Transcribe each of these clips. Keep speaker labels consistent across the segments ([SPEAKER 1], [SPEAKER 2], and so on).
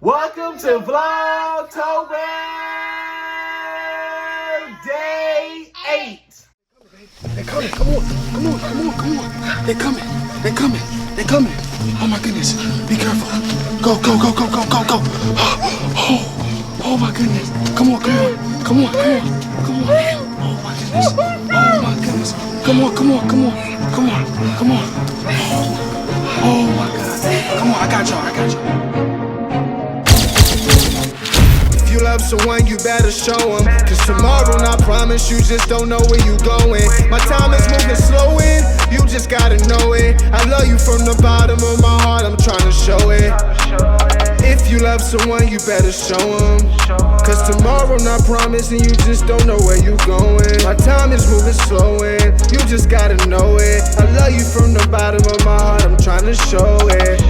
[SPEAKER 1] Welcome to Vlogtober Day 8.
[SPEAKER 2] They're coming, come on. They're coming. Oh my goodness, be careful. Go. Oh my goodness, come on. Oh my goodness, come on. Oh my God, come on, I got y'all. If you love someone, you better show them. Cause tomorrow, I promise you just don't know where you going. My time is moving slow in, you just gotta know it. I love you from the bottom of my heart, I'm trying to show it. If you love someone, you better show them. Cause tomorrow, not promising, you just don't know where you going. My time is moving slow in, you just gotta know it. I love you from the bottom of my heart, I'm trying to show it.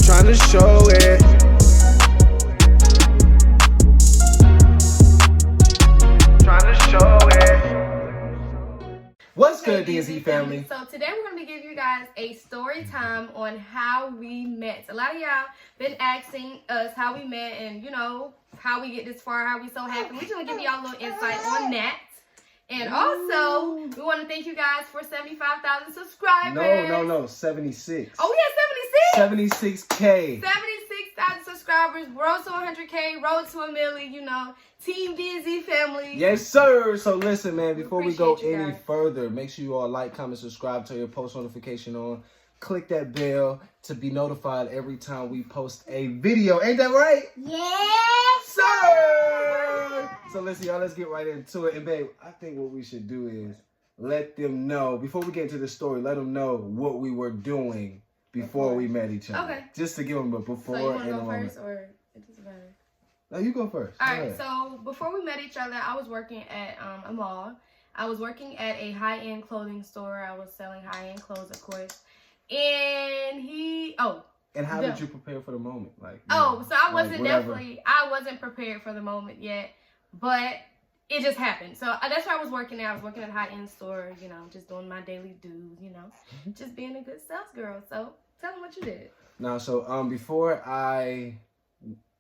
[SPEAKER 2] Trying to show it.
[SPEAKER 1] What's good, DZ family?
[SPEAKER 3] So today we're going to give you guys a story time on how we met. A lot of y'all been asking us how we met and, you know, how we get this far, how we so happy. We're just going to give y'all a little insight on that. And also, we want to thank you guys for 75,000 subscribers.
[SPEAKER 1] No, 76.
[SPEAKER 3] Oh, we had 76?
[SPEAKER 1] 76K.
[SPEAKER 3] 76,000 subscribers, road to 100K, road to 1 million, you know, Team DZ family.
[SPEAKER 1] Yes, sir. So listen, man, before we go
[SPEAKER 3] Appreciate you
[SPEAKER 1] any
[SPEAKER 3] guys.
[SPEAKER 1] further, make sure you all like, comment, subscribe, turn your post notification on. Click that bell to be notified every time we post a video. Ain't that right?
[SPEAKER 4] Yes,
[SPEAKER 1] Sir! So listen, y'all, let's get right into it. And babe, I think what we should do is let them know, before we get into the story, let them know what we were doing before we met each other.
[SPEAKER 3] Okay.
[SPEAKER 1] Just to give them a before
[SPEAKER 3] So you want
[SPEAKER 1] and
[SPEAKER 3] to
[SPEAKER 1] a
[SPEAKER 3] go
[SPEAKER 1] moment.
[SPEAKER 3] first or it doesn't matter?
[SPEAKER 1] No, you go first.
[SPEAKER 3] All
[SPEAKER 1] Go
[SPEAKER 3] right,
[SPEAKER 1] ahead.
[SPEAKER 3] so before we met each other, I was working at a mall. I was working at a high-end clothing store. I was selling high-end clothes, of course. And
[SPEAKER 1] And how did you prepare for the moment? Like,
[SPEAKER 3] so I wasn't
[SPEAKER 1] whatever.
[SPEAKER 3] I wasn't prepared for the moment yet, but it just happened. So that's where I was working at. I was working at a high-end store, you know, just doing my daily dues, you know, just being a good sales girl. So tell them what you did.
[SPEAKER 1] Now, so before I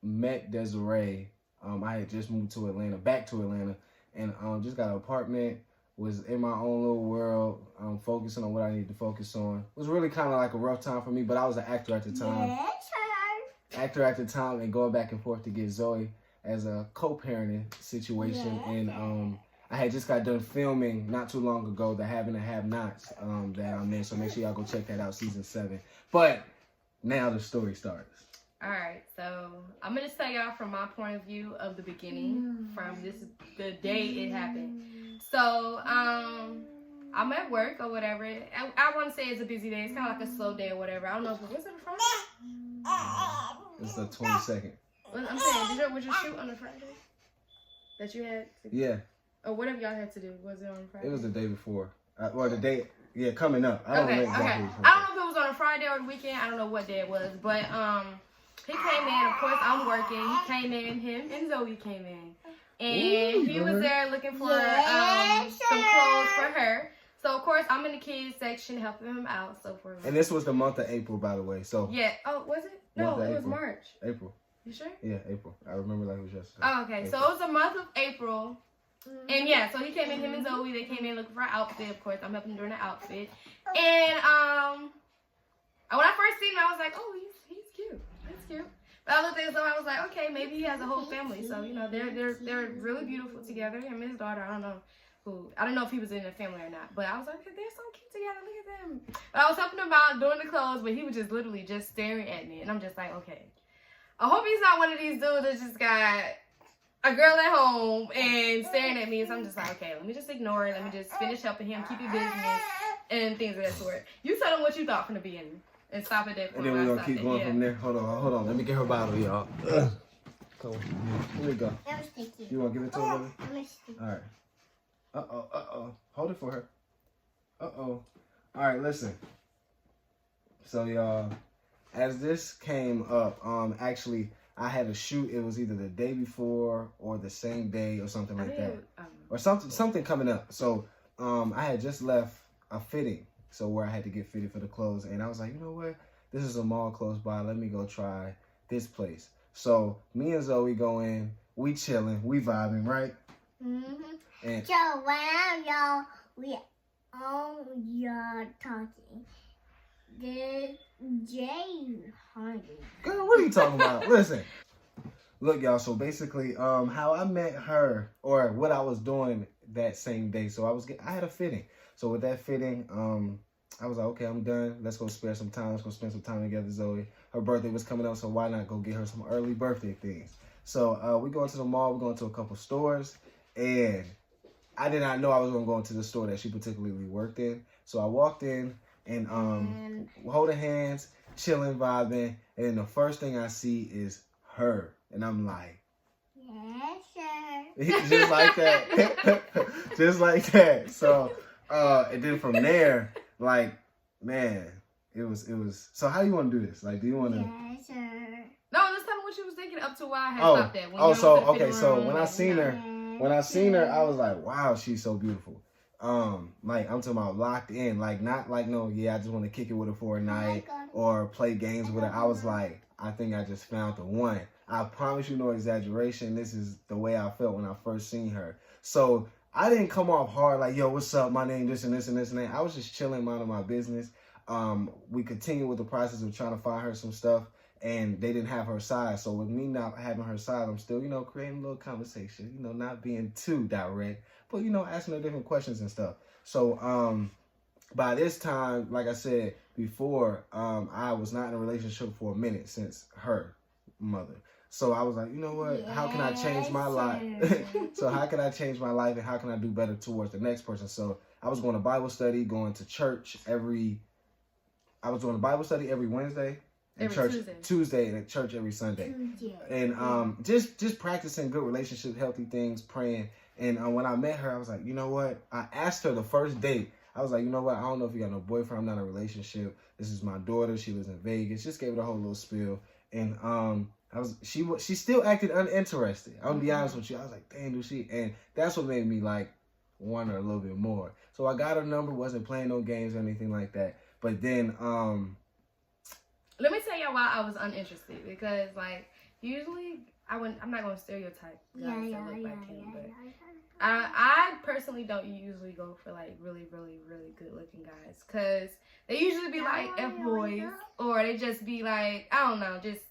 [SPEAKER 1] met Desiree, I had just moved to Atlanta, back to Atlanta, and just got an apartment. Was in my own little world, focusing on what I needed to focus on. It was really kind of like a rough time for me, but I was an actor at the time. And going back and forth to get Zoe as a co-parenting situation. And I had just got done filming not too long ago, the Have and the Have-Nots that I'm in. So make sure y'all go check that out, season 7. But now the story starts. All
[SPEAKER 3] right, so I'm gonna tell y'all from my point of view of the beginning, from the day it happened. So I'm at work or whatever. I want to say it's a busy day. It's kind of like a slow day or whatever. I don't know if it was it a Friday.
[SPEAKER 1] It's the 22nd.
[SPEAKER 3] Well, I'm saying, was your shoot on a Friday that you had?
[SPEAKER 1] Yeah.
[SPEAKER 3] Or whatever y'all had to do. Was it on Friday?
[SPEAKER 1] It was the day before, or the day. Yeah, coming up. I don't know exactly.
[SPEAKER 3] I don't know if it was on a Friday or the weekend. I don't know what day it was, but he came in. Of course, I'm working. He came in. Him and Zoe came in, and he was there looking for some clothes for her. So of course, I'm in the kids section helping him out. So for
[SPEAKER 1] and this was the month of April, by the way. So
[SPEAKER 3] yeah. Oh, was it? No, it was March.
[SPEAKER 1] April.
[SPEAKER 3] You sure?
[SPEAKER 1] Yeah, April. I remember like it was yesterday.
[SPEAKER 3] Oh, okay.
[SPEAKER 1] April.
[SPEAKER 3] So it was the month of April. And yeah, so he came in, him and Zoe, they came in looking for an outfit, of course. I'm helping him during the outfit. And when I first seen him, I was like, oh, he's cute. He's cute. But I looked at Zoe, I was like, okay, maybe he has a whole family. So, you know, they're really beautiful together. Him and his daughter, I don't know if he was in a family or not. But I was like, they're so cute together, look at them. But I was helping him out doing the clothes, but he was just literally just staring at me. And I'm just like, okay. I hope he's not one of these dudes that just got a girl at home and staring at me. So I'm just like, okay, let me just ignore it. Let me just finish helping him, keep it business, and things of that sort. You tell him what you thought from the beginning and stop at that point.
[SPEAKER 1] And then we're going to keep going from there. Hold on. Let me get her bottle, y'all. Come on. Here we go. You want to give it to her, baby? All right. Uh-oh. Hold it for her. Uh-oh. All right, listen. So, y'all, as this came up, actually, I had a shoot. It was either the day before or the same day or something like that. Or something coming up. So I had just left a fitting so where I had to get fitted for the clothes. And I was like, you know what? This is a mall close by. Let me go try this place. So me and Zoe go in. We chilling. We vibing, right? And
[SPEAKER 4] So when y'all we all y'all talking, the Jay hungry.
[SPEAKER 1] girl, what are you talking about? Listen. Look, y'all, so basically, how I met her, or what I was doing that same day. So I had a fitting. So with that fitting, I was like, okay, I'm done. Let's go spare some time. Let's go spend some time together, Zoe. Her birthday was coming up, so why not go get her some early birthday things? So we go into the mall. We go into a couple stores, and I did not know I was going to go into the store that she particularly worked in. So I walked in and holding hands, chilling, vibing, and then the first thing I see is her. And I'm like,
[SPEAKER 4] Yes, sir.
[SPEAKER 1] just like that. Just like that. So, and then from there, like, man, it was. So how do you want to do this? Like, do you want to?
[SPEAKER 4] Yes, sir.
[SPEAKER 3] No, let's tell me what you was thinking up to why I had stopped that.
[SPEAKER 1] When I seen her, I was like, wow, she's so beautiful. Like, I'm talking about locked in, like, not like, no, yeah, I just want to kick it with her for a night or play games with her. I was like, I think I just found the one. I promise you, no exaggeration. This is the way I felt when I first seen her. So I didn't come off hard like, yo, what's up? My name, this and this and this and that. I was just chilling, minding my business. We continued with the process of trying to find her some stuff, and they didn't have her size. So with me not having her size, I'm still, creating a little conversation, not being too direct, but, asking her different questions and stuff. So by this time, like I said before, I was not in a relationship for a minute since her mother. So I was like, you know what? How can I change my life? So how can I change my life, and how can I do better towards the next person? So I was going to Bible study, going to church every Wednesday, and church Tuesday, and at church every Sunday. And just practicing good relationships, healthy things, praying. And when I met her, I was like, you know what? I asked her the first date. I was like, you know what? I don't know if you got no boyfriend. I'm not in a relationship. This is my daughter. She lives in Vegas. Just gave it a whole little spiel. And she still acted uninterested. I'm gonna be honest with you. I was like, damn, do she? And that's what made me like want her a little bit more. So I got her number. Wasn't playing no games or anything like that. But then
[SPEAKER 3] let me tell y'all why I was uninterested, because like usually I'm not gonna stereotype guys that look like him, but I personally don't usually go for like really, really, really good looking guys, because they usually be like F-boys, or they just be like, I don't know, just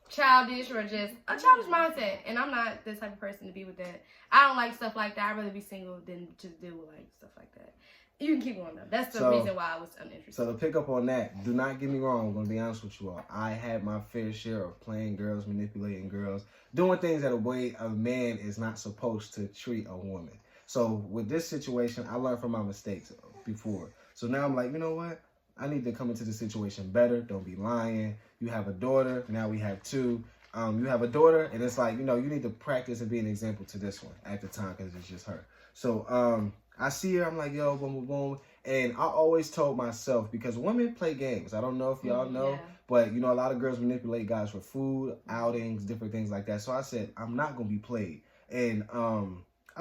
[SPEAKER 3] childish, or just a childish mindset. And I'm not the type of person to be with that. I don't like stuff like that. I'd rather be single than just deal with like stuff like that. You can keep going though. That's the reason why I was uninterested. So
[SPEAKER 1] to pick up on that, do not get me wrong. I'm going to be honest with you all. I had my fair share of playing girls, manipulating girls, doing things that a way a man is not supposed to treat a woman. So with this situation, I learned from my mistakes before. So now I'm like, you know what? I need to come into the situation better. Don't be lying. You have a daughter. Now we have two. You have a daughter, and it's like, you need to practice and be an example to this one at the time, because it's just her. So I see her. I'm like, yo, boom, boom, boom. And I always told myself, because women play games. I don't know if y'all know, but, a lot of girls manipulate guys for food, outings, different things like that. So I said, I'm not going to be played. And I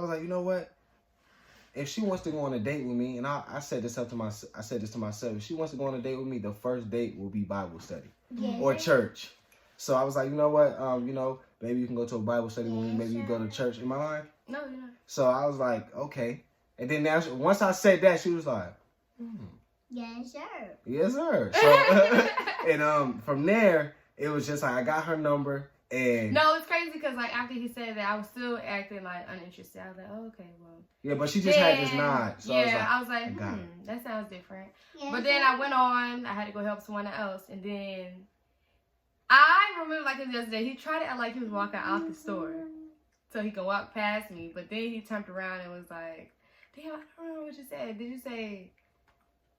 [SPEAKER 1] was like, you know what? If she wants to go on a date with me, and I said this to myself, if she wants to go on a date with me, the first date will be Bible study or church. So I was like, you know what? Maybe you can go to a Bible study with me. Maybe you go to church. Am I lying?
[SPEAKER 3] No, you're not.
[SPEAKER 1] So I was like, okay. And then once I said that, she was like,
[SPEAKER 4] Yes, sir.
[SPEAKER 1] Yes, sir. So, and from there, it was just like, I got her number. And
[SPEAKER 3] no, it's crazy because like after he said that, I was still acting like uninterested. I was like, oh, okay, well.
[SPEAKER 1] Yeah, but she just had this nod. So
[SPEAKER 3] I was like, that sounds different. Yes, but then I went on. I had to go help someone else, and then I remember like the other day, he tried to act like he was walking out the store so he could walk past me. But then he turned around and was like, damn, I don't know what you said. Did you say?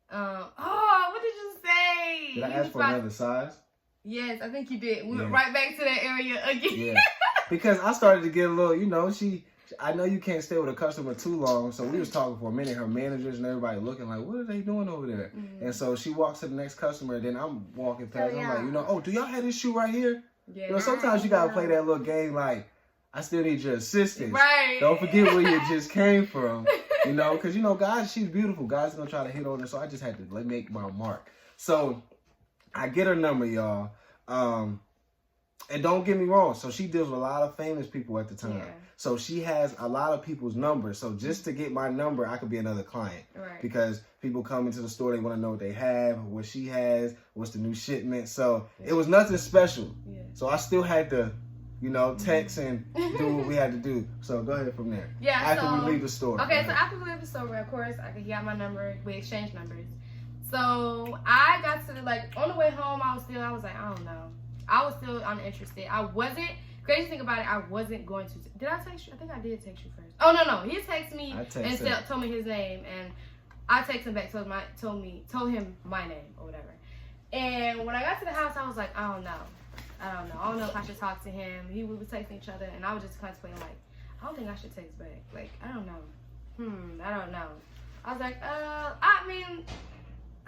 [SPEAKER 3] What did you say?
[SPEAKER 1] Did I ask for another size?
[SPEAKER 3] Yes, I think you did. We went right back to that area again.
[SPEAKER 1] Yeah, because I started to get a little, I know you can't stay with a customer too long, so we was talking for a minute. Her managers and everybody looking like, what are they doing over there? Mm-hmm. And so she walks to the next customer, and then I'm walking past. I'm like, oh, do y'all have this shoe right here?
[SPEAKER 3] Yeah.
[SPEAKER 1] Sometimes you gotta play that little game like, I still need your assistance.
[SPEAKER 3] Right.
[SPEAKER 1] Don't forget where you just came from. You know, because, you know, guys, she's beautiful. Guys going to try to hit on her, so I just had to make my mark. So, I get her number, y'all. And don't get me wrong. So, she deals with a lot of famous people at the time. Yeah. So, she has a lot of people's numbers. So, just to get my number, I could be another client. Right. Because people come into the store, they want to know what they have, what she has, what's the new shipment. So, it was nothing special. Yeah. So, I still had to, you know, text and do what we had to do. So, go ahead from there. Yeah, after we leave the store.
[SPEAKER 3] Okay, so after we leave the store, of course, he got my number. We exchanged numbers. So, I got to, like, on the way home, I was like, I don't know. I was still uninterested. Crazy thing about it, I wasn't going to. Did I text you? I think I did text you first. Oh, no. He texted me and told me his name. And I texted him back, told him my name or whatever. And when I got to the house, I was like, I don't know. I don't know if I should talk to him. We were texting each other, and I was just contemplating, like, I don't think I should text back. Like, I don't know. I don't know. I was like, I mean,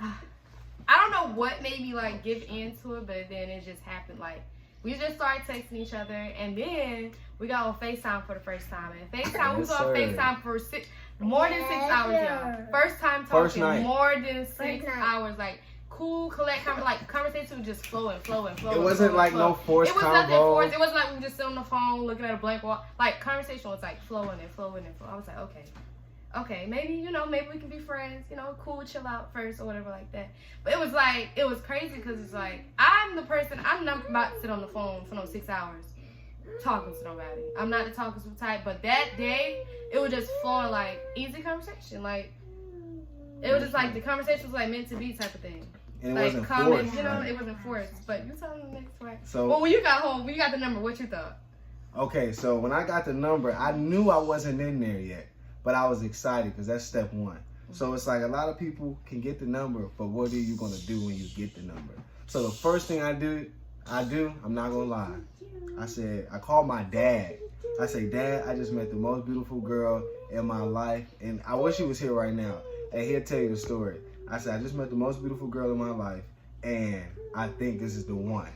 [SPEAKER 3] I don't know what made me, like, give into it, but then it just happened. Like, we just started texting each other, and then we got on FaceTime for the first time. And FaceTime, we was on FaceTime for more than 6 hours, y'all. First time talking, more than 6 hours. Like, cool, conversation was just flowing. It
[SPEAKER 1] wasn't like no forced convo. It was nothing forced.
[SPEAKER 3] It wasn't like we were just sitting on the phone looking at a blank wall. Like, conversation was like flowing. I was like, okay, maybe we can be friends. You know, cool, chill out first or whatever like that. But it was crazy because it's like I'm not about to sit on the phone for no 6 hours talking to nobody. I'm not the talking to type. But that day, it was just flowing like easy conversation. Like it was just like the conversation was like meant to be type of thing.
[SPEAKER 1] And
[SPEAKER 3] like
[SPEAKER 1] it wasn't forced,
[SPEAKER 3] you know,
[SPEAKER 1] right?
[SPEAKER 3] It wasn't forced. But you tell me the next one.
[SPEAKER 1] So,
[SPEAKER 3] well, when you got home, when you got the number, what you thought?
[SPEAKER 1] Okay, so when I got the number, I knew I wasn't in there yet, but I was excited because that's step one. So it's like a lot of people can get the number, but what are you gonna do when you get the number? So the first thing I do, I'm not gonna lie. I called my dad. I say, Dad, I just met the most beautiful girl in my life, and I wish he was here right now, and he'll tell you the story. I said, I just met the most beautiful girl in my life, and I think this is the one.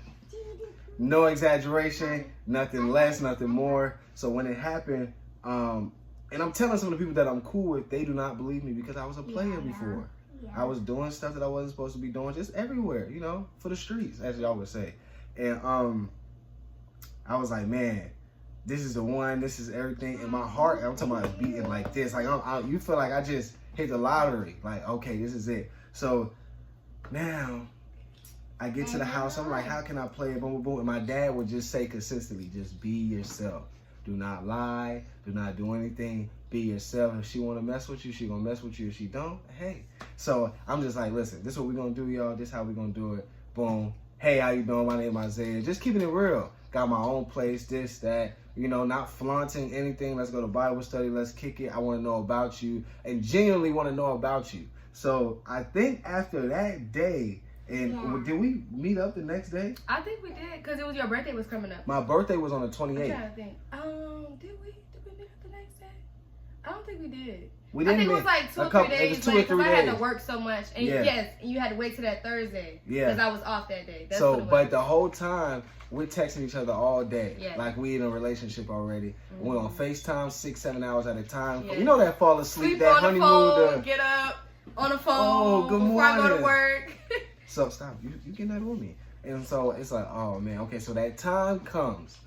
[SPEAKER 1] No exaggeration, nothing less, nothing more. So when it happened, and I'm telling some of the people that I'm cool with, they do not believe me because I was a player before. Yeah. I was doing stuff that I wasn't supposed to be doing, just everywhere, you know, for the streets, as y'all would say. And I was like, man, this is the one, this is everything. In my heart, I'm talking about beating like this. Like, you feel like I just hit the lottery. Like, okay, this is it. So now I get to the house. I'm like, how can I play it? Boom, boom, boom. And my dad would just say consistently, just be yourself. Do not lie. Do not do anything. Be yourself. If she want to mess with you, she going to mess with you. If she don't, hey. So I'm just like, listen, this is what we going to do, y'all. This is how we going to do it. Boom. Hey, how you doing? My name is Isaiah. Just keeping it real. Got my own place, this, that. You know, not flaunting anything. Let's go to Bible study. Let's kick it. I want to know about you and genuinely want to know about you. So I think after that day, and did we meet up the next day?
[SPEAKER 3] I think we did because it was your birthday was coming up.
[SPEAKER 1] My birthday was on the 28th.
[SPEAKER 3] I'm trying to think. Did we meet up the next day? I don't think we did.
[SPEAKER 1] We didn't.
[SPEAKER 3] I think it was like 2 or 3 days. It was 2 or 3 days. I had to work so much, and and you had to wait till that Thursday because I was off that day. That's what it was.
[SPEAKER 1] But the whole time we're texting each other all day, like we in a relationship already. Mm-hmm. We're on FaceTime 6-7 hours at a time. You know that fall asleep, that honeymoon,
[SPEAKER 3] on the phone, get up on the phone.
[SPEAKER 1] Oh, good morning.
[SPEAKER 3] Before I go to work.
[SPEAKER 1] So stop, you getting that on me. And so it's like, oh man, okay, so that time comes.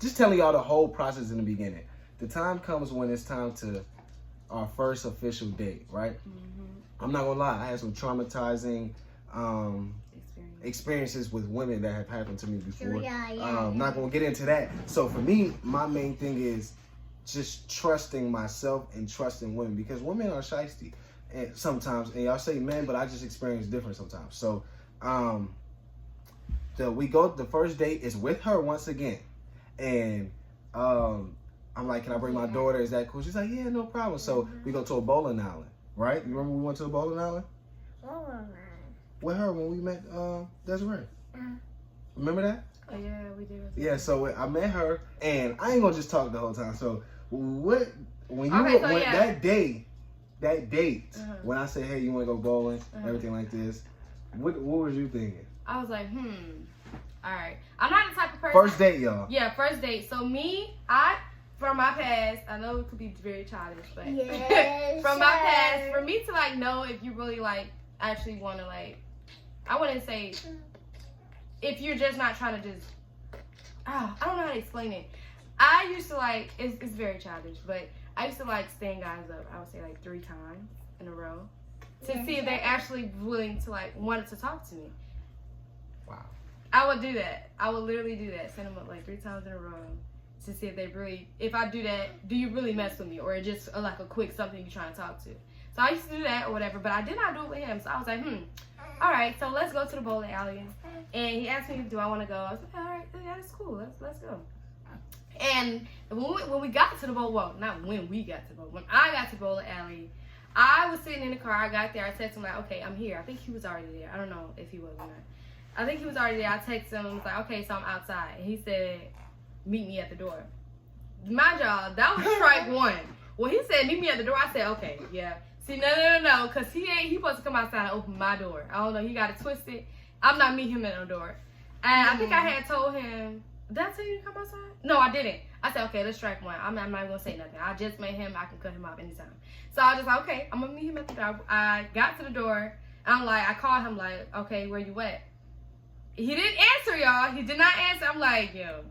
[SPEAKER 1] Just telling y'all the whole process in the beginning. The time comes when it's time to our first official date, right? Mm-hmm. I'm not gonna lie, I had some traumatizing experiences with women that have happened to me before. I'm not gonna get into that. So for me, my main thing is just trusting myself and trusting women because women are shiesty. And sometimes, and y'all say men, but I just experience different sometimes. So, the first date is with her once again, and I'm like, can I bring my daughter? Is that cool? She's like, yeah, no problem. So we go to a bowling alley, right? You remember we went to a bowling alley? With her when we met Desiree. Remember that?
[SPEAKER 3] Oh yeah, we did.
[SPEAKER 1] Yeah, so I met her, and I ain't gonna just talk the whole time. So that date, when I said, hey, you want to go bowling, everything like this, what was you thinking?
[SPEAKER 3] I was like, all right. I'm not the type of person.
[SPEAKER 1] First date, y'all.
[SPEAKER 3] Yeah, first date. So me, I from my past, I know it could be very childish, but
[SPEAKER 4] Yes,
[SPEAKER 3] from my past,
[SPEAKER 4] sir.
[SPEAKER 3] for me to like know if you really like actually want to like, I wouldn't say if you're just not trying to just, I don't know how to explain it. I used to like, it's very childish, but I used to like stand guys up, I would say like 3 times in a row to see if they're actually willing to like, wanted to talk to me.
[SPEAKER 1] Wow.
[SPEAKER 3] I would do that. I would literally do that. Send them up like 3 times in a row to see if they really, if I do that, do you really mess with me? Or just like a quick something you're trying to talk to. So I used to do that or whatever, but I did not do it with him. So I was like, all right, so let's go to the bowling alley. And he asked me, do I want to go? I was like, all right, yeah, that's cool. Let's go. And when we got to the bowl, well, not when we got to the bowl, when I got to the bowling alley, I was sitting in the car. I got there. I texted him like, okay, I'm here. I think he was already there. I don't know if he was or not. I think he was already there. I texted him. I was like, okay, so I'm outside. And he said, meet me at the door. My job, that was strike 1. When he said, meet me at the door, I said, okay, yeah. See, no, because he supposed to come outside and open my door. I don't know. He got it twisted. I'm not meeting him at the door. And I think I had told him, did I tell you to come outside? No, I didn't. I said, okay, let's strike 1. I'm not even going to say nothing. I just met him. I can cut him off anytime. So I was just like, okay, I'm going to meet him at the door. I got to the door. I'm like, I called him like, okay, where you at? He didn't answer, y'all. He did not answer. I'm like, yo,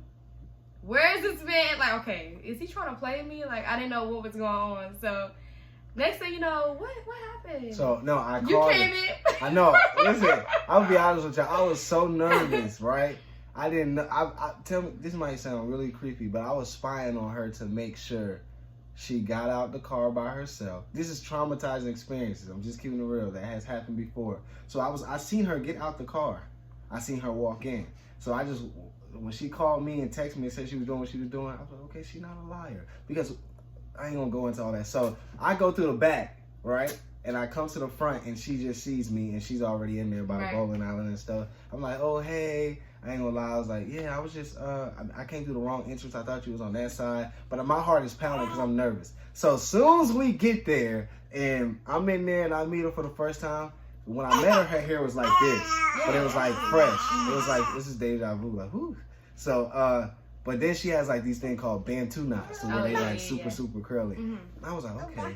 [SPEAKER 3] where is this man? Like, okay, is he trying to play me? Like, I didn't know what was going on. So next thing you know, what happened?
[SPEAKER 1] So no, I called.
[SPEAKER 3] You came in.
[SPEAKER 1] I know. Listen, I'll be honest with y'all. I was so nervous, right? I didn't know. I tell me, this might sound really creepy, but I was spying on her to make sure she got out the car by herself. This is traumatizing experiences. I'm just keeping it real. That has happened before. So I seen her get out the car. I seen her walk in. So I just, when she called me and texted me and said she was doing what she was doing, I was like, okay, she's not a liar. Because I ain't gonna go into all that. So I go through the back, right? And I come to the front and she just sees me and she's already in there by the bowling alley and stuff. I'm like, oh, hey. I ain't gonna lie. I was like, yeah, I was just, I came through the wrong entrance. I thought you was on that side. But my heart is pounding because I'm nervous. So as soon as we get there and I'm in there and I meet her for the first time, when I met her hair was like this. But it was like fresh. It was like, this is deja vu. Like, whoo. So, but then she has like these things called Bantu knots, so where they like super curly. And I was like, okay,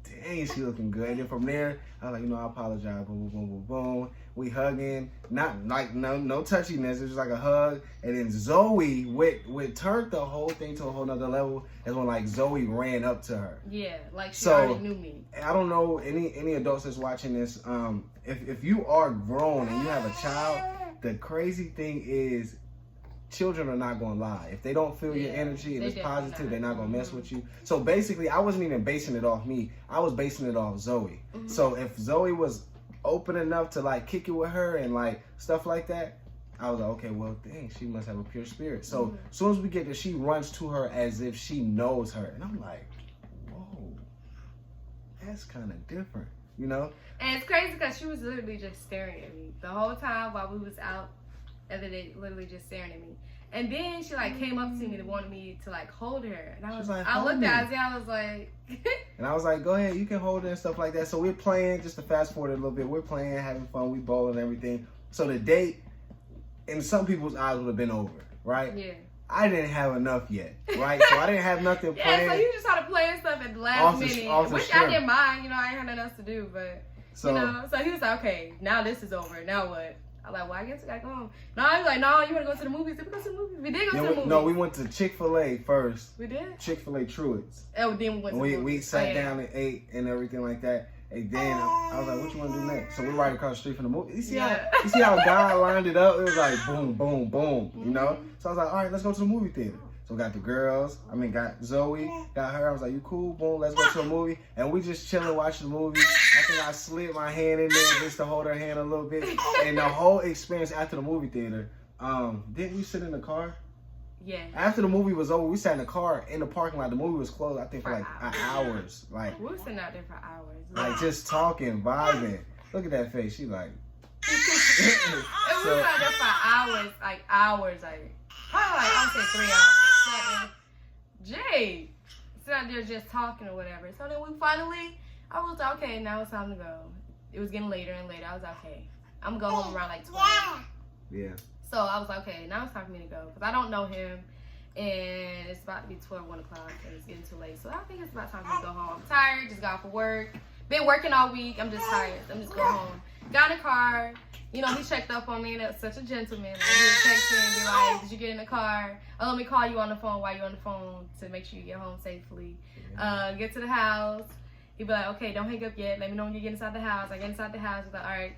[SPEAKER 1] dang, she looking good. And then from there, I was like, I apologize. Boom, boom, boom, boom. We hugging, not like no touchiness. It was just like a hug. And then Zoe turned the whole thing to a whole nother level. Is when like Zoe ran up to her.
[SPEAKER 3] Yeah, like she already knew me.
[SPEAKER 1] I don't know any adults that's watching this. If you are grown and you have a child, the crazy thing is, children are not gonna lie. If they don't feel your energy and it's positive, they're not gonna mess with you. So basically, I wasn't even basing it off me. I was basing it off Zoe. So if Zoe was open enough to like kick it with her and like stuff like that, I was like, okay, well, dang, she must have a pure spirit. So as soon as we get there, she runs to her as if she knows her, and I'm like, whoa, that's kind of different, And
[SPEAKER 3] it's crazy because she was literally just staring at me the whole time while we was out. Other day, literally just staring at me. And then she like came up to me and wanted me to like hold her. And I was like, I looked at Isaiah, I was like
[SPEAKER 1] and I was like, go ahead, you can hold her and stuff like that. So we're playing, just to fast forward a little bit, we're playing, having fun, we bowl and everything. So the date, in some people's eyes, would have been over, right?
[SPEAKER 3] Yeah.
[SPEAKER 1] I didn't have enough yet, right? So I didn't have nothing planned.
[SPEAKER 3] Yeah, so you just started playing stuff at the last minute, which I didn't mind, I ain't had nothing else to do, but so he was like, okay, now this is over, now what? I'm like, well, I guess I gotta go home. No, I was like, no, you wanna go to the movies? Did we go to the movies? We did go to the movies.
[SPEAKER 1] No, we went to Chick-fil-A first.
[SPEAKER 3] We did?
[SPEAKER 1] Chick-fil-A Truett's.
[SPEAKER 3] Oh, then we went to the movies.
[SPEAKER 1] We sat down and ate and everything like that. And then I was like, what you want to do next? So we're right across the street from the movie. You see how God lined it up? It was like boom, boom, boom, So I was like, all right, let's go to the movie theater. So we got the girls. Got Zoe, got her. I was like, you cool? Boom, let's go to a movie. And we just chilling, watching the movie. I think I slid my hand in there just to hold her hand a little bit. And the whole experience after the movie theater, didn't we sit in the car?
[SPEAKER 3] Yeah.
[SPEAKER 1] After the movie was over, we sat in the car in the parking lot. The movie was closed, I think, for like hours. Like,
[SPEAKER 3] we were sitting out there for hours.
[SPEAKER 1] Like just talking, vibing. Look at that face. She like.
[SPEAKER 3] We were out there for hours, probably like I would say 3 hours. Jay, sit out there just talking or whatever. So then we finally, I was like, okay, now it's time to go. It was getting later and later. I was like, okay, I'm going home around like 12.
[SPEAKER 1] Yeah.
[SPEAKER 3] So I was like, okay, now it's time for me to go because I don't know him. And it's about to be 1 o'clock, and it's getting too late. So I think it's about time to go home. I'm tired, just got off of work. Been working all week. I'm just tired. I'm just going home. Got in the car. You know, he checked up on me, and that was such a gentleman. Like, he would text me and be like, did you get in the car? Oh, let me call you on the phone while you're on the phone to make sure you get home safely. Get to the house. He'd be like, okay, don't hang up yet. Let me know when you get inside the house. I get inside the house. He's like, all right,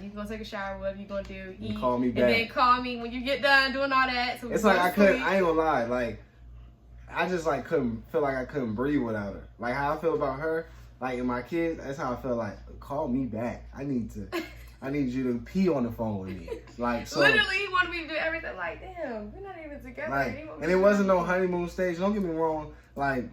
[SPEAKER 3] you can go take a shower, whatever you gonna do. Eat,
[SPEAKER 1] call me back.
[SPEAKER 3] And then call me when you get done doing all that. So
[SPEAKER 1] it's like I ain't gonna lie, like, I just like feel like I couldn't breathe without her. Like how I feel about her, like and my kids, that's how I feel like, call me back. I need you to pee on the phone with me. Like so
[SPEAKER 3] literally he wanted me to do everything. Like, damn, we're not even together.
[SPEAKER 1] Like, and it wasn't no honeymoon stage. Don't get me wrong, like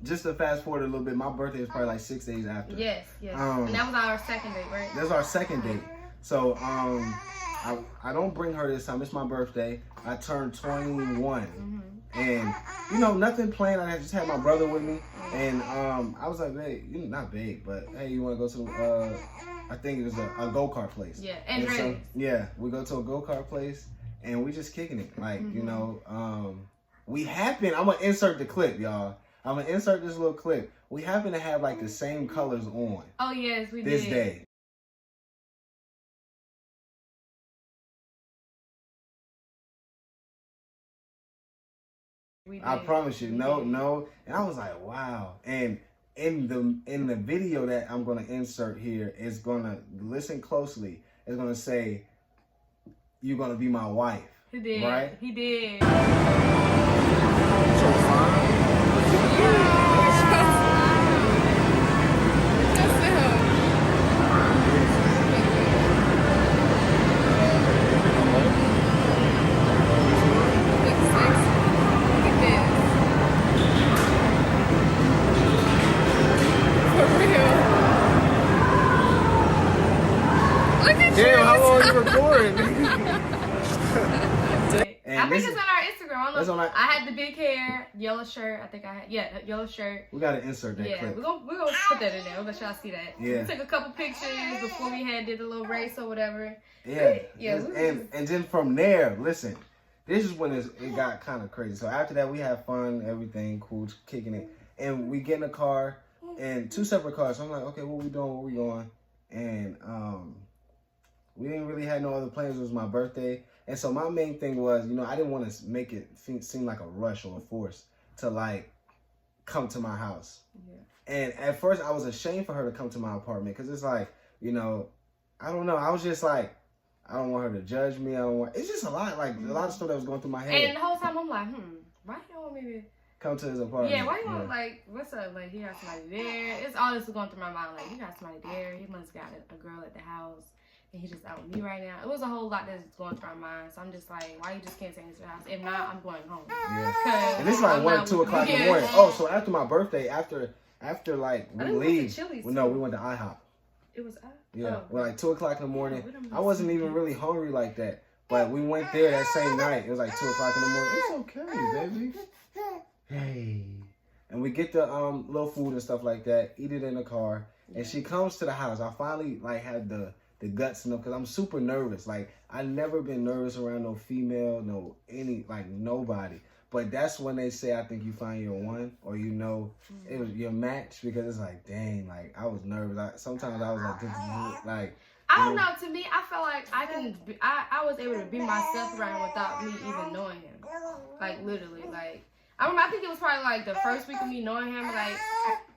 [SPEAKER 1] just to fast forward a little bit, my birthday was probably like 6 days after.
[SPEAKER 3] Yes. And that was our second date, right?
[SPEAKER 1] That's our second date. So I don't bring her this time. It's my birthday. I turned 21. And, you know, nothing planned. I just had my brother with me. And I was like, hey, not big, but hey, you want to go to, I think it was a go-kart place.
[SPEAKER 3] Yeah, and so,
[SPEAKER 1] yeah, we go to a go-kart place, and we just kicking it. Like, you know, we happen, I'm going to insert the clip, y'all. I'm going to insert this little clip. We happen to have, like, the same colors on.
[SPEAKER 3] Oh, yes, we
[SPEAKER 1] this
[SPEAKER 3] did.
[SPEAKER 1] day. I promise you, no. And I was like, wow. And in the video that I'm gonna insert here, it's gonna listen closely. It's gonna say, "You're gonna be my wife."
[SPEAKER 3] He did.
[SPEAKER 1] Right?
[SPEAKER 3] He did.
[SPEAKER 1] So fine. Damn, how long are you recording?
[SPEAKER 3] I think it's on our Instagram. I had the big hair, yellow shirt. I think I had, yellow shirt.
[SPEAKER 1] We gotta insert that clip.
[SPEAKER 3] Yeah, we're gonna put that in there. We'll let y'all see that.
[SPEAKER 1] Yeah.
[SPEAKER 3] We took a couple pictures before we did the little race or whatever.
[SPEAKER 1] Yeah.
[SPEAKER 3] Yeah.
[SPEAKER 1] And then from there, listen, this is when it got kind of crazy. So after that, we had fun, everything cool, kicking it, and we get in the car, and 2 separate cars. So I'm like, okay, what we doing? Where we going? And we didn't really have no other plans. It was my birthday. And so my main thing was, you know, I didn't want to make it seem like a rush or a force to, like, come to my house. Yeah. And at first, I was ashamed for her to come to my apartment because it's like, you know, I don't know. I was just like, I don't want her to judge me. It's just a lot, like, a lot of stuff that was going through my head.
[SPEAKER 3] And the whole time, I'm like, why you don't want me to
[SPEAKER 1] come to his apartment?
[SPEAKER 3] Yeah, why you want, like, what's up? Like, he got somebody there. It's all this is going through my mind. Like, he got somebody there. He must got a girl at the house. And he's just out with me right now. It was a whole lot that's going through our mind. So I'm just like, why you just can't take me to the house? If not, I'm going home.
[SPEAKER 1] Yeah. And it's like 1 or 2 o'clock in the morning. Oh, so after my birthday, after like we leave. No, we went to IHOP.
[SPEAKER 3] It was IHOP?
[SPEAKER 1] Yeah. Well, like 2 o'clock in the morning. I wasn't even really hungry like that. But we went there that same night. It was like 2 o'clock in the morning. It's okay, baby. Hey. And we get the little food and stuff like that. Eat it in the car. And she comes to the house. I finally like had the guts enough because I'm super nervous. Like I never been nervous around no female, nobody. But that's when they say I think you find your one or you know it was your match because it's like dang, like I was nervous. Sometimes I was like
[SPEAKER 3] I don't know. To me, I felt like I was able to be myself around without me even knowing him. Like literally, like I think it was probably like the first week of me knowing him. Like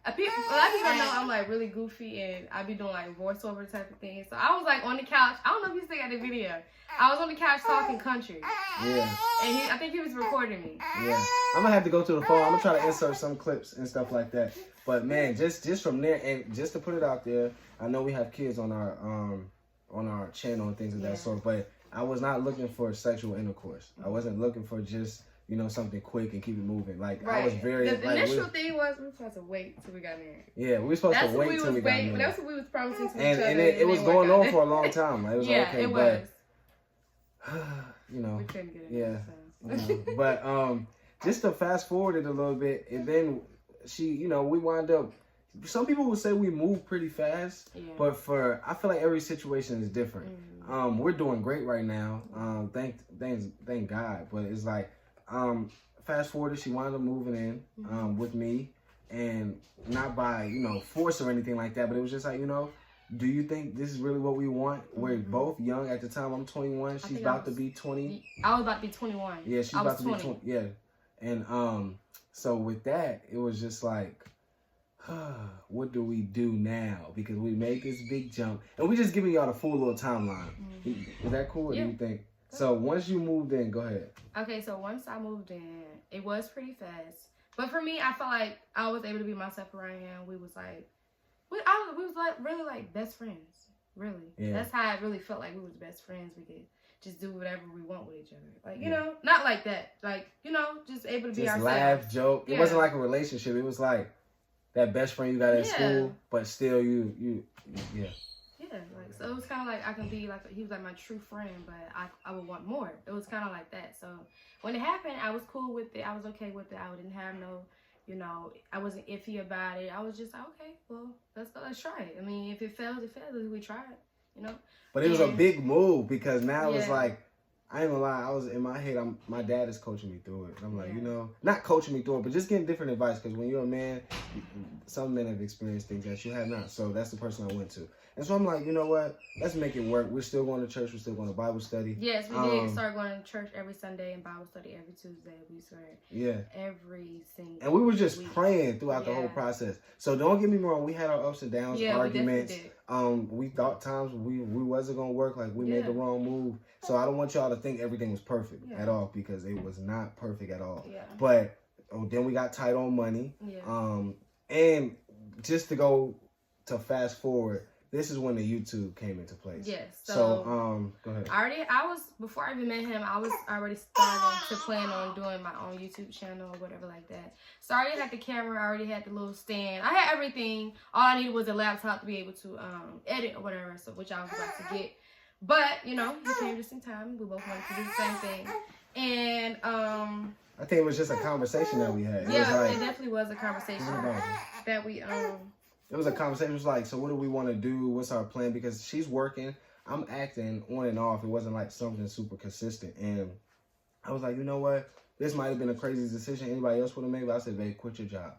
[SPEAKER 3] a lot of people know I'm like really goofy and I be doing like voiceover type of thing. So I was like on the couch. I don't know if you still got the video. I was on the couch talking country.
[SPEAKER 1] Yeah.
[SPEAKER 3] And I think he was recording me.
[SPEAKER 1] Yeah. I'm gonna have to go to the phone. I'm gonna try to insert some clips and stuff like that. But man, just from there and just to put it out there, I know we have kids on our channel and things of that sort. But I was not looking for sexual intercourse. I wasn't looking for just something quick and keep it moving. Like I was very.
[SPEAKER 3] The initial thing was we were supposed to wait till we got married.
[SPEAKER 1] Yeah, we were supposed to wait till we got married.
[SPEAKER 3] That's what we was promising to each other.
[SPEAKER 1] And it was going on for a long time. Like, it was okay,
[SPEAKER 3] it was.
[SPEAKER 1] We
[SPEAKER 3] couldn't get it.
[SPEAKER 1] Yeah. But just to fast forward it a little bit, and then she, we wind up. Some people would say we move pretty fast, but I feel like every situation is different. We're doing great right now. Thank God. But it's like fast forward, she wound up moving in with me, and not by, you know, force or anything like that, but it was just like, you know, do you think this is really what we want? We're both young at the time. I'm 21. She's about to be 20.
[SPEAKER 3] I was about to be 21.
[SPEAKER 1] Yeah, she's about to be 20. Yeah. And so with that, it was just like, what do we do now? Because we made this big jump. And we just giving y'all the full little timeline. Is that cool? Or do you think? So once you moved in, go ahead.
[SPEAKER 3] Okay, so once I moved in, it was pretty fast. But for me, I felt like I was able to be myself around him. We was like, we was like really like best friends. Really. Yeah. That's how I really felt like we was best friends. We could just do whatever we want with each other. Like, you know, not like that. Like, you know, just able to be ourselves.
[SPEAKER 1] Laugh, joke. It wasn't like a relationship. It was like that best friend you got at school, but still you.
[SPEAKER 3] Yeah, like, so it was kind of like I can be like, he was like my true friend, but I would want more. It was kind of like that. So when it happened, I was cool with it. I was okay with it. I didn't have no, you know, I wasn't iffy about it. I was just like, okay, well, let's try it. I mean, if it fails, it fails. We try it, you know.
[SPEAKER 1] But it was a big move because now it's like, I ain't gonna lie, I was in my head, my dad is coaching me through it. And I'm like, you know, not coaching me through it, but just getting different advice. Because when you're a man, some men have experienced things that you have not. So that's the person I went to. And so I'm like, you know what? Let's make it work. We're still going to church. We're still going to Bible study.
[SPEAKER 3] Yes, we did start going to church every Sunday and Bible study every Tuesday. We started every single
[SPEAKER 1] And we were just
[SPEAKER 3] week.
[SPEAKER 1] Praying throughout the whole process. So don't get me wrong. We had our ups and downs, arguments. We thought times we wasn't going to work. Like we made the wrong move. So I don't want y'all to think everything was perfect at all, because it was not perfect at all. Yeah. But then we got tight on money. Yeah. And just to go to fast forward, this is when the YouTube came into place. Yes. So go ahead.
[SPEAKER 3] Before I even met him, I was already starting to plan on doing my own YouTube channel or whatever like that. So I already had the camera, I already had the little stand. I had everything. All I needed was a laptop to be able to edit or whatever, so which I was about to get. But, you know, he came just in time. We both wanted to do the same thing. And
[SPEAKER 1] I think it was just a conversation that we had.
[SPEAKER 3] It definitely was a conversation that we
[SPEAKER 1] It was a conversation. It was like, so what do we want to do? What's our plan? Because she's working. I'm acting on and off. It wasn't like something super consistent. And I was like, you know what? This might have been a crazy decision anybody else would have made. But I said, babe, quit your job.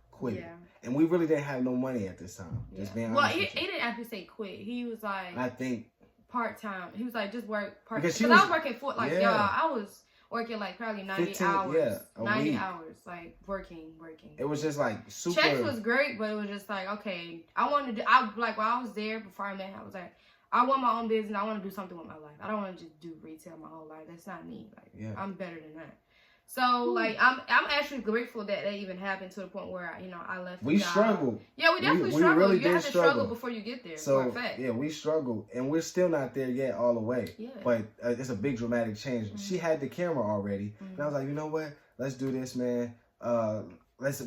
[SPEAKER 1] Quit it. And we really didn't have no money at this time. Just being honest.
[SPEAKER 3] Well, he didn't actually say quit. He was like,
[SPEAKER 1] I think
[SPEAKER 3] part-time. He was like, just work part-time. Because I was working for, like, y'all, I was working like probably 90 hours. 90 hours, like working.
[SPEAKER 1] It was just like super.
[SPEAKER 3] Checks was great, but it was just like, okay, while I was there before I met him, I was like, I want my own business. I want to do something with my life. I don't want to just do retail my whole life. That's not me. Like, I'm better than that. So, like, I'm actually grateful that even happened to the point where, I left.
[SPEAKER 1] We struggled.
[SPEAKER 3] Yeah, we definitely struggled. Really you have to struggle before you get there.
[SPEAKER 1] So,
[SPEAKER 3] for a fact.
[SPEAKER 1] Yeah, we struggled. And we're still not there yet all the way. Yeah. But it's a big dramatic change. Mm-hmm. She had the camera already. Mm-hmm. And I was like, you know what? Let's do this, man.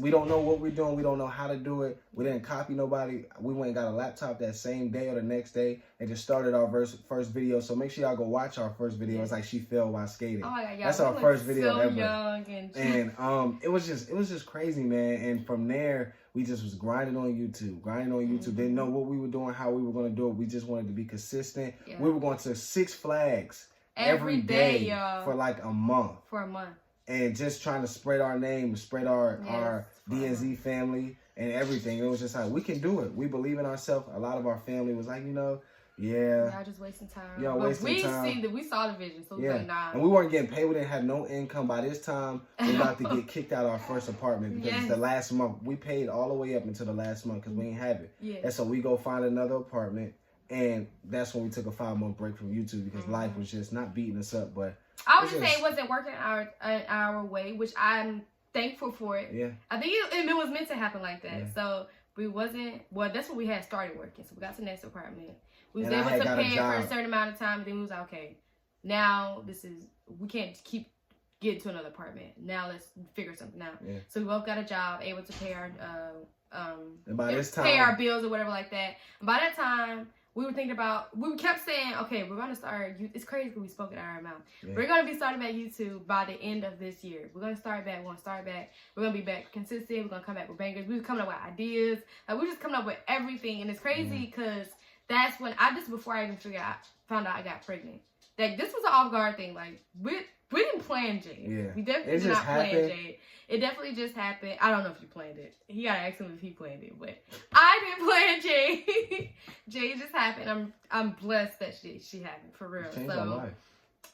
[SPEAKER 1] We don't know what we're doing. We don't know how to do it. We didn't copy nobody. We went and got a laptop that same day or the next day and just started our first video. So make sure y'all go watch our first video. It's like she fell while skating. Oh my God, that's our first video ever. Young and it was just crazy, man. And from there, we just was grinding on YouTube. Didn't know what we were doing, how we were going to do it. We just wanted to be consistent. Yeah. We were going to Six Flags every day y'all. For like a month.
[SPEAKER 3] For a month.
[SPEAKER 1] And just trying to spread our name, spread our DNZ family and everything. It was just like, we can do it. We believe in ourselves. A lot of our family was like, y'all
[SPEAKER 3] just wasting time.
[SPEAKER 1] Y'all wasting time.
[SPEAKER 3] We saw the vision, so we was like, nah.
[SPEAKER 1] And we weren't getting paid. We didn't have no income. By this time, we're about to get kicked out of our first apartment because it's the last month. We paid all the way up until the last month because we ain't have it. Yeah. And so we go find another apartment. And that's when we took a 5-month break from YouTube because life was just not beating us up. But
[SPEAKER 3] I would just say it wasn't working our way, which I'm thankful for it. Yeah. I think it was meant to happen like that. Yeah. So we wasn't, that's when we had started working. So we got to the next apartment. We was able to pay it for a certain amount of time. And then we was like, okay, now we can't keep getting to another apartment. Now let's figure something out. Yeah. So we both got a job, able to pay our,
[SPEAKER 1] and by this time,
[SPEAKER 3] pay our bills or whatever like that. And by that time, we kept saying, okay, we're going to start, it's crazy because we spoke it out of our mouth. Yeah. We're going to be starting back YouTube by the end of this year. We're going to start back. We're going to be back consistent. We're going to come back with bangers. We were coming up with ideas. Like, we're just coming up with everything. And it's crazy because that's when before I even found out I got pregnant. Like, this was an off-guard thing. Like, we didn't plan Jade.
[SPEAKER 1] Yeah.
[SPEAKER 3] We definitely did not plan Jade. It definitely just happened. I don't know if you planned it. He gotta ask him if he planned it, but I didn't plan Jade. Jade just happened. I'm blessed that she happened, for real.
[SPEAKER 1] Changed my life.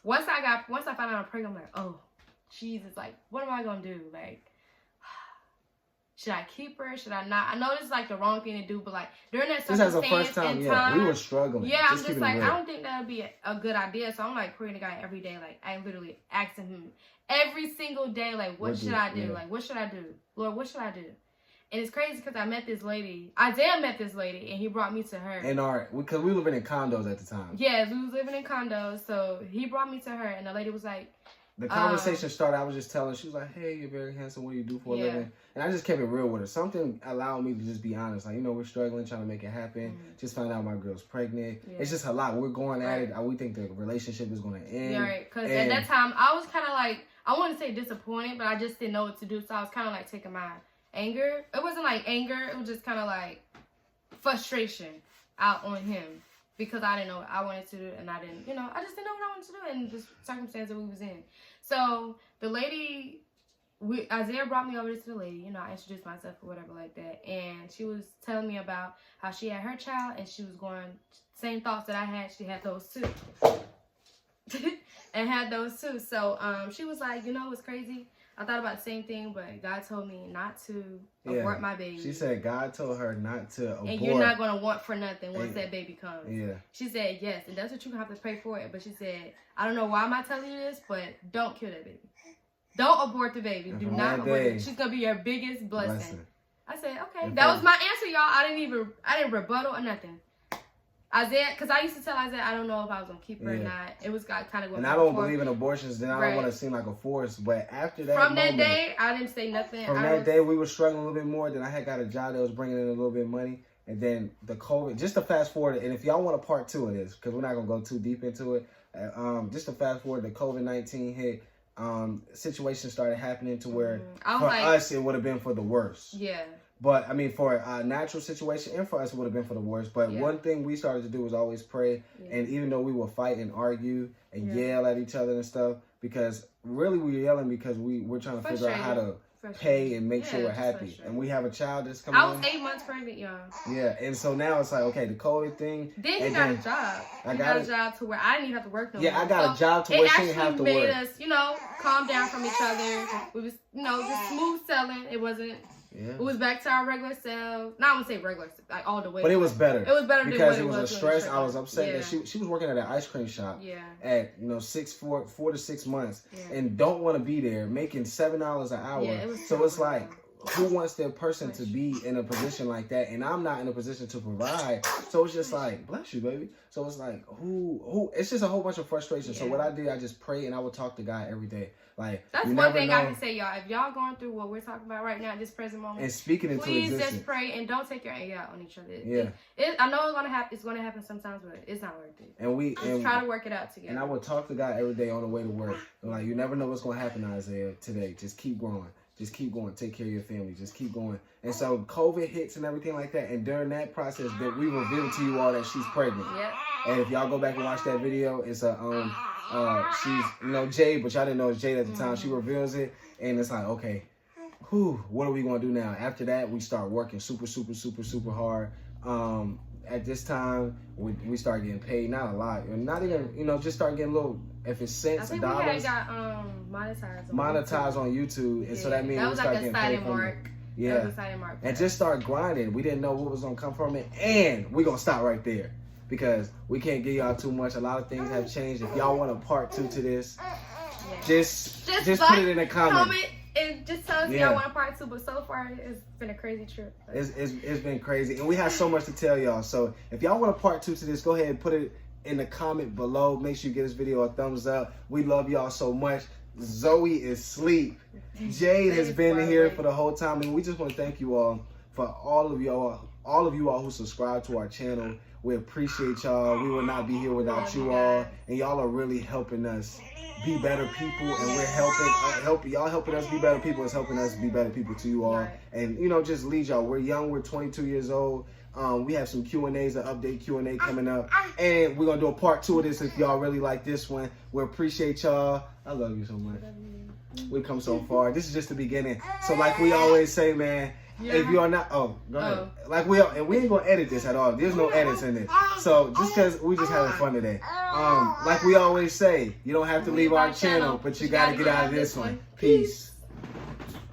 [SPEAKER 3] Once I found out I'm pregnant, I'm like, oh, Jesus, like, what am I gonna do? Like, should I keep her? Should I not? I know this is like the wrong thing to do, but like during that circumstance
[SPEAKER 1] we were struggling.
[SPEAKER 3] Yeah, I'm just like, I don't think that would be a good idea. So I'm like praying to God every day. Like, I'm literally asking him every single day, like, what should I do? Yeah. Like, what should I do? Lord, what should I do? And it's crazy because I met this lady. Isaiah met this lady, and he brought me to her.
[SPEAKER 1] Because we were living in condos at the time.
[SPEAKER 3] Yeah, we was living in condos. So he brought me to her, and the lady was like,
[SPEAKER 1] the conversation started, I was just telling her, she was like, hey, you're very handsome, what do you do for a living? And I just kept it real with her. Something allowed me to just be honest. Like, you know, we're struggling, trying to make it happen. Just found out my girl's pregnant. Yeah. It's just a lot. We're going at it. We think the relationship is going to end.
[SPEAKER 3] Yeah, right. Because at that time, I was kind of like, I wouldn't say disappointed, but I just didn't know what to do. So I was kind of like taking my anger. It wasn't like anger. It was just kind of like frustration out on him. Because I didn't know what I wanted to do, and I just didn't know what I wanted to do in the circumstance that we was in. So the lady, Isaiah brought me over to the lady. You know, I introduced myself or whatever like that, and she was telling me about how she had her child, and she was going same thoughts that I had. She had those too, So she was like, you know, it's crazy. I thought about the same thing, but God told me not to abort my baby.
[SPEAKER 1] She said God told her not to abort.
[SPEAKER 3] And you're not going to want for nothing once that baby comes.
[SPEAKER 1] Yeah.
[SPEAKER 3] She said, yes, and that's what you have to pray for it. But she said, I don't know why am I telling you this, but don't kill that baby. Don't abort the baby. Do not abort it. She's going to be your biggest blessing. I said, okay. That was my answer, y'all. I didn't rebuttal or nothing. Isaiah, because I used to tell Isaiah I don't know if I was going to keep her or not. It was kind of going
[SPEAKER 1] And I don't believe in abortions, then I don't want to seem like a force. But after that
[SPEAKER 3] From that day, I didn't say nothing.
[SPEAKER 1] From that day, we were struggling a little bit more. Then I had got a job that was bringing in a little bit of money. And then the COVID, just to fast forward, and if y'all want a part 2 of this, because we're not going to go too deep into it, just to fast forward, the COVID-19 hit, situation started happening to where for us, it would have been for the worst.
[SPEAKER 3] Yeah.
[SPEAKER 1] But, I mean, for a natural situation and for us, it would have been for the worst. But one thing we started to do was always pray. Yeah. And even though we would fight and argue and yell at each other and stuff, because really we were yelling because we're trying to figure out how to pay and make sure we're happy. And we have a child that's coming
[SPEAKER 3] I was 8 months pregnant, y'all.
[SPEAKER 1] Yeah, and so now it's like, okay, the COVID thing.
[SPEAKER 3] Then he got a job. He got a job to where I didn't even have to work no more.
[SPEAKER 1] Yeah, I got a job to where she didn't have to work.
[SPEAKER 3] It actually made us, calm down from each other. We was, just smooth selling. It wasn't. Yeah. It was back to our regular selves. Not I wouldn't say regular, like all the way.
[SPEAKER 1] But it was better.
[SPEAKER 3] It was better
[SPEAKER 1] because it was a stress. I was upset that she was working at an ice cream shop.
[SPEAKER 3] Yeah.
[SPEAKER 1] At 4 to 6 months, and don't want to be there, making $7 an hour. Yeah, so it's like, who wants their person to be in a position like that? And I'm not in a position to provide. So it's just like, bless you, baby. So it's like, who? It's just a whole bunch of frustration. Yeah. So what I did, I just pray and I would talk to God every day. Like,
[SPEAKER 3] that's one thing I can say, y'all. If y'all going through what we're talking about right now at this present moment,
[SPEAKER 1] and speaking into
[SPEAKER 3] please
[SPEAKER 1] existence,
[SPEAKER 3] just pray and don't take your anger out on each other.
[SPEAKER 1] Yeah,
[SPEAKER 3] I know it's gonna happen. It's gonna happen sometimes, but it's not worth it. And try to work it out together.
[SPEAKER 1] And I would talk to God every day on the way to work. Like, you never know what's gonna happen, Isaiah. Today, just keep growing. Just keep going. Take care of your family. Just keep going. And so COVID hits and everything like that. And during that process, that we revealed to you all that she's pregnant.
[SPEAKER 3] Yep.
[SPEAKER 1] And if y'all go back and watch that video, it's she's Jade, but y'all didn't know it's Jade at the time. She reveals it, and it's like, okay, what are we gonna do now? After that, we start working super hard. At this time, we start getting paid, not a lot, not even just start getting a little, if it's cents or dollars.
[SPEAKER 3] I think we got monetized on
[SPEAKER 1] YouTube, and so that means
[SPEAKER 3] that was
[SPEAKER 1] we start
[SPEAKER 3] like a
[SPEAKER 1] getting paid
[SPEAKER 3] mark.
[SPEAKER 1] Yeah,
[SPEAKER 3] that was a signing mark.
[SPEAKER 1] And just start grinding. We didn't know what was gonna come from it, and we're gonna stop right there. Because we can't give y'all too much. A lot of things have changed. If y'all want a part 2 to this, just put it in the comments.
[SPEAKER 3] Comment and just tell us if y'all want a part 2. But so far, it's been a crazy trip.
[SPEAKER 1] It's been crazy. And we have so much to tell y'all. So if y'all want a part 2 to this, go ahead and put it in the comment below. Make sure you give this video a thumbs up. We love y'all so much. Zoe is asleep. Jade has been here for the whole time. And we just want to thank you all for all of you all who subscribe to our channel. We appreciate y'all. We would not be here without you all. And y'all are really helping us be better people. And we're y'all helping us be better people. It's helping us be better people to you all. And, just lead y'all. We're young. We're 22 years old. We have some Q&As, an update Q&A coming up. And we're going to do a part 2 of this if y'all really like this one. We appreciate y'all. I love you so much. We come so far. This is just the beginning. So like we always say, man, if you are not, go ahead. Like we ain't going to edit this at all. There's no edits in this. So just because we just having fun today. Like we always say, you don't have to leave our channel, but you got to get out of this one. Peace.